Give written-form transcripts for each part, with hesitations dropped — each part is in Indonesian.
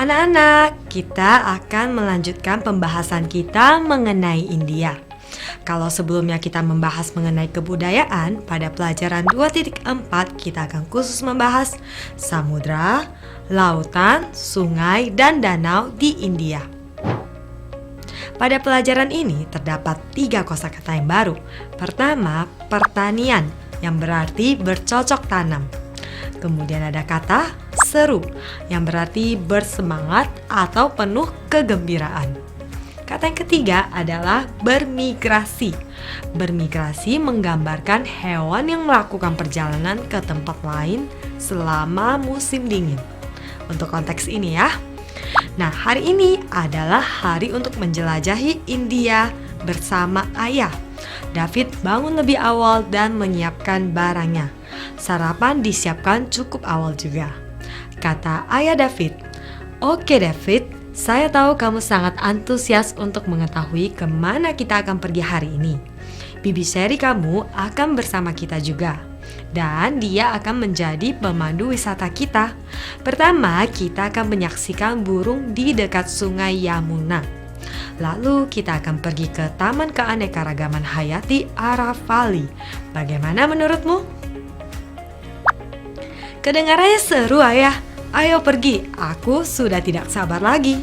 Anak-anak, kita akan melanjutkan pembahasan kita mengenai India. Kalau sebelumnya kita membahas mengenai kebudayaan, pada pelajaran 2.4 kita akan khusus membahas samudra, lautan, sungai, dan danau di India. Pada pelajaran ini terdapat 3 kosakata yang baru. Pertama, pertanian, yang berarti bercocok tanam. Kemudian ada kata seru, yang berarti bersemangat atau penuh kegembiraan. Kata yang ketiga adalah bermigrasi. Bermigrasi menggambarkan hewan yang melakukan perjalanan ke tempat lain selama musim dingin. Untuk konteks ini ya. Nah, hari ini adalah hari untuk menjelajahi India bersama ayah. David bangun lebih awal dan menyiapkan barangnya. Sarapan disiapkan cukup awal juga. Kata ayah David, "Oke David, saya tahu kamu sangat antusias untuk mengetahui kemana kita akan pergi hari ini. Bibi Sherry kamu akan bersama kita juga. Dan dia akan menjadi pemandu wisata kita. Pertama, kita akan menyaksikan burung di dekat sungai Yamuna. Lalu kita akan pergi ke Taman Keanekaragaman Hayati Aravali. Bagaimana menurutmu?" Kedengarannya seru ayah. Ayo pergi, aku sudah tidak sabar lagi.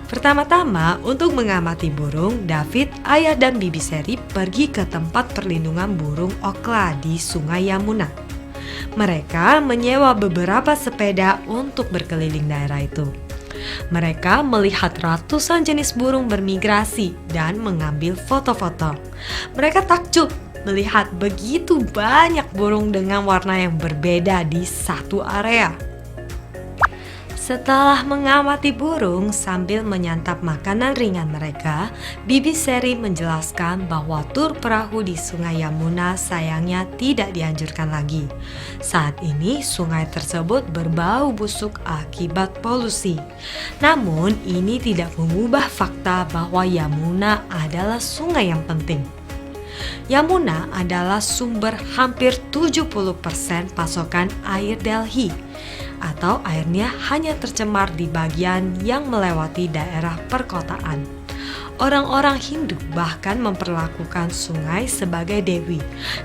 Pertama-tama, untuk mengamati burung, David, ayah dan Bibi Sherry pergi ke tempat perlindungan burung Okla di Sungai Yamuna. Mereka menyewa beberapa sepeda untuk berkeliling daerah itu. Mereka melihat ratusan jenis burung bermigrasi dan mengambil foto-foto. Mereka takjub melihat begitu banyak burung dengan warna yang berbeda di satu area. Setelah mengamati burung sambil menyantap makanan ringan mereka, Bibi Sherry menjelaskan bahwa tur perahu di Sungai Yamuna sayangnya tidak dianjurkan lagi. Saat ini sungai tersebut berbau busuk akibat polusi. Namun ini tidak mengubah fakta bahwa Yamuna adalah sungai yang penting. Yamuna adalah sumber hampir 70% pasokan air Delhi, atau airnya hanya tercemar di bagian yang melewati daerah perkotaan. Orang-orang Hindu bahkan memperlakukan sungai sebagai dewi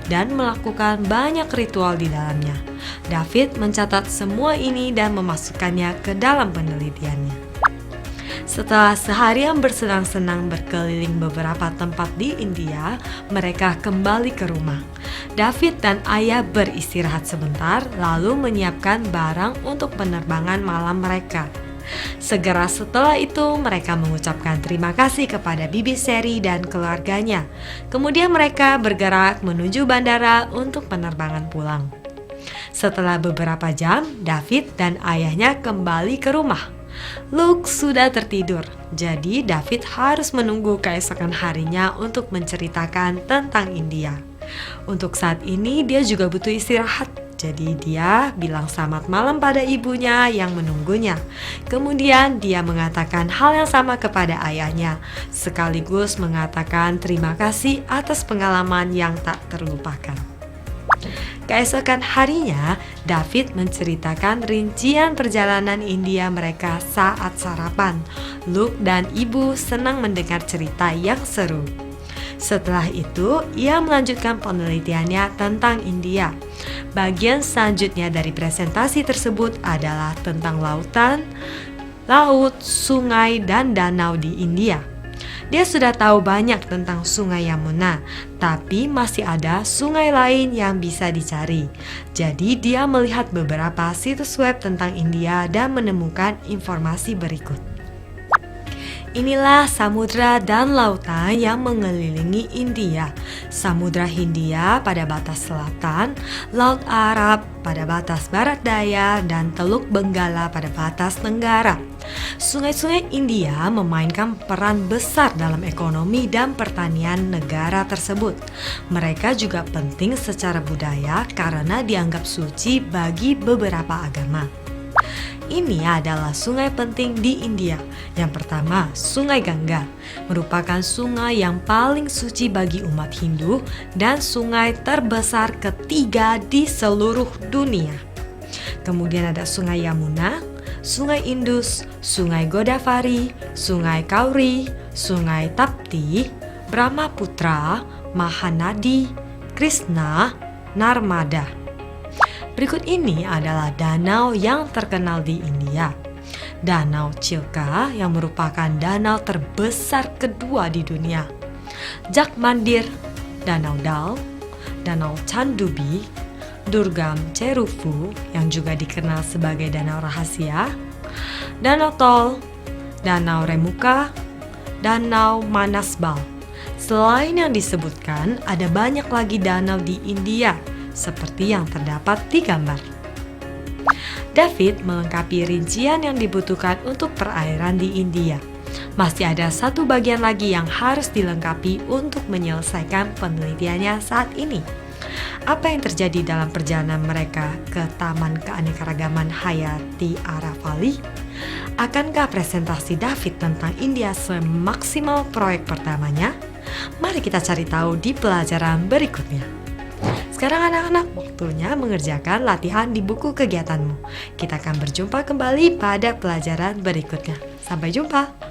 dan melakukan banyak ritual di dalamnya. David mencatat semua ini dan memasukkannya ke dalam penelitiannya. Setelah seharian bersenang-senang berkeliling beberapa tempat di India, mereka kembali ke rumah. David dan ayah beristirahat sebentar, lalu menyiapkan barang untuk penerbangan malam mereka. Segera setelah itu, mereka mengucapkan terima kasih kepada Bibi Sherry dan keluarganya. Kemudian mereka bergerak menuju bandara untuk penerbangan pulang. Setelah beberapa jam, David dan ayahnya kembali ke rumah. Luke sudah tertidur, jadi David harus menunggu keesokan harinya untuk menceritakan tentang India. Untuk saat ini dia juga butuh istirahat, jadi dia bilang selamat malam pada ibunya yang menunggunya. Kemudian dia mengatakan hal yang sama kepada ayahnya, sekaligus mengatakan terima kasih atas pengalaman yang tak terlupakan. Keesokan harinya, David menceritakan rincian perjalanan India mereka saat sarapan. Luke dan ibu senang mendengar cerita yang seru. Setelah itu, ia melanjutkan penelitiannya tentang India. Bagian selanjutnya dari presentasi tersebut adalah tentang lautan, laut, sungai, dan danau di India. Dia sudah tahu banyak tentang Sungai Yamuna, tapi masih ada sungai lain yang bisa dicari. Jadi dia melihat beberapa situs web tentang India dan menemukan informasi berikut. Inilah samudra dan lautan yang mengelilingi India. Samudra Hindia pada batas selatan, Laut Arab pada batas barat daya, dan Teluk Benggala pada batas tenggara. Sungai-sungai India memainkan peran besar dalam ekonomi dan pertanian negara tersebut. Mereka juga penting secara budaya karena dianggap suci bagi beberapa agama. Ini adalah sungai penting di India. Yang pertama, Sungai Gangga, merupakan sungai yang paling suci bagi umat Hindu dan sungai terbesar ketiga di seluruh dunia. Kemudian ada Sungai Yamuna. Sungai Indus, Sungai Godavari, Sungai Kauri, Sungai Tapti, Brahmaputra, Mahanadi, Krishna, Narmada. Berikut ini adalah danau yang terkenal di India. Danau Chilka yang merupakan danau terbesar kedua di dunia. Jakmandir, Danau Dal, Danau Chandubi, Durgam Cheruvu yang juga dikenal sebagai danau rahasia, Danau Tol, Danau Remuka, Danau Manasbal. Selain yang disebutkan, ada banyak lagi danau di India seperti yang terdapat di gambar. David melengkapi rincian yang dibutuhkan untuk perairan di India. Masih ada satu bagian lagi yang harus dilengkapi untuk menyelesaikan penelitiannya saat ini. Apa yang terjadi dalam perjalanan mereka ke Taman Keanekaragaman Hayati Aravali? Akankah presentasi David tentang India semaksimal proyek pertamanya? Mari kita cari tahu di pelajaran berikutnya. Sekarang anak-anak, waktunya mengerjakan latihan di buku kegiatanmu. Kita akan berjumpa kembali pada pelajaran berikutnya. Sampai jumpa.